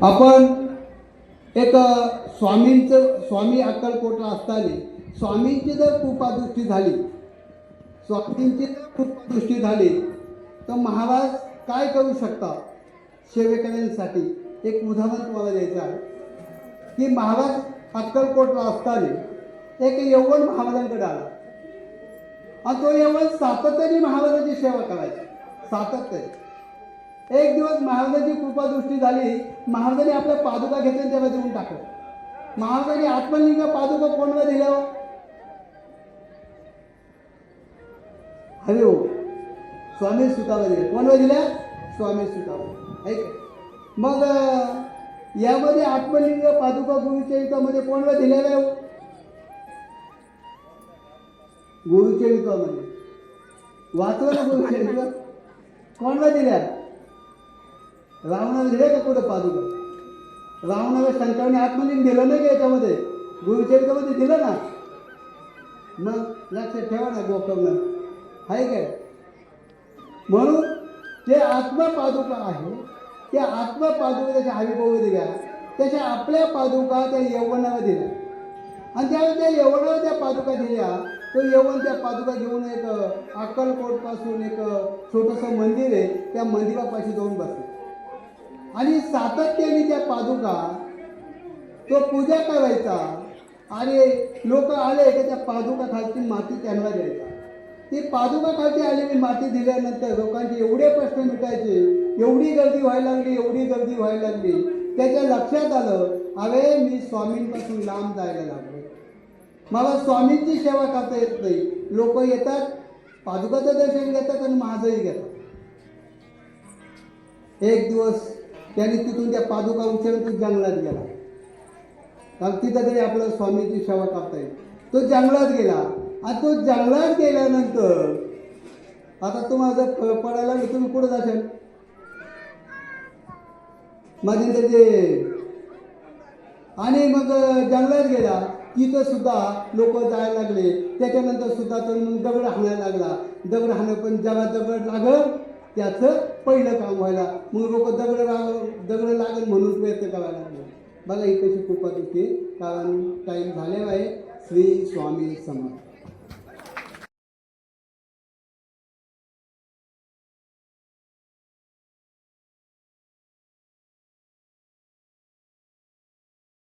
आपण एक स्वामी अक्कलकोटला असताना स्वामींची जर कृपादृष्टी झाली, स्वामींची जर कृपादृष्टी झाली तर महाराज काय करू शकतात सेवेकऱ्यांसाठी. एक उदाहरण तुम्हाला द्यायचं आहे की महाराज अक्कलकोटला असताना एक यवन महाराजांकडे आला आणि तो यवन सातत्याने महाराजांची सेवा करायचा, सातत्याने. एक दिवस महाराजांची कृपादृष्टी झाली, महाराजांनी आपल्या पादुका घेतल्या त्याला देऊन टाकलं. महाराजांनी आत्मलिंग पादुका कोणाला दिल्या? हरे हो, स्वामी सुताला दिल्या. कोणाला दिल्या? स्वामी सुताला. ऐक, मग यामध्ये आत्मलिंग पादुका गुरुचरित्रामध्ये कोणाला दिलेला आहे? गुरुचरित्रामध्ये वाचलं ना गुरुचरित्र? कोणाला दिल्या? रावणाला दिल्या का कुठं पादुका? रावणाला शंकराने आत्मलिंग दिलं नाही का याच्यामध्ये? गुरुचरित्रामध्ये दिलं ना. मग लक्षात ठेवा ना गोकर्ण, आहे काय? म्हणून ते आत्मा पादुका आहे, त्या आत्मा पादुका त्याच्या हरिभाऊ दिल्या, त्याच्या आपल्या पादुका त्या यवनाला दिल्या. आणि त्यावेळी त्या यवनाला त्या पादुका दिल्या, तो यवन त्या पादुका घेऊन एक अक्कलकोटपासून एक छोटंसं मंदिर आहे, त्या मंदिरापाशी जाऊन बसले आणि सातत्याने त्या पादुका तो पूजा करायचा. आणि लोक आले की त्या पादुका खालची माती त्यांना द्यायचा. ती पादुका खालची आलेली माती दिल्यानंतर लोकांचे एवढे प्रश्न मिटायचे, एवढी गर्दी व्हायला लागली, एवढी गर्दी व्हायला लागली. त्याच्या लक्षात आलं, अरे मी स्वामींपासून लांब जायला लागलो, मला स्वामींची सेवा करता येत नाही. लोक येतात, पादुकाचं दर्शन घेतात आणि माझंही घेतात. एक दिवस त्यांनी तिथून त्या पादुका उचलून तो जंगलात गेला, कारण तिथं तरी आपल्याला स्वामींची सेवा करता येईल. तो जंगलात गेला आणि तो जंगलात गेल्यानंतर आता तुम्हाला जर फळ पडायला लागलं, तुम्ही कुठं जाशाल? माझे त्याचे. आणि मग जंगलात गेला, तिथं सुद्धा लोक जायला लागले. त्याच्यानंतर सुद्धा तो मग दगड हाणायला लागला. दगड हाणं, पण जेव्हा दगड लागलं त्याचं पहिलं काम व्हायला, मग लोक दगड लागल म्हणून प्रयत्न करायला लागले. बघा ही कशी कृपा होती. कारण टाईम झालेला आहे. श्री स्वामी समर्थ.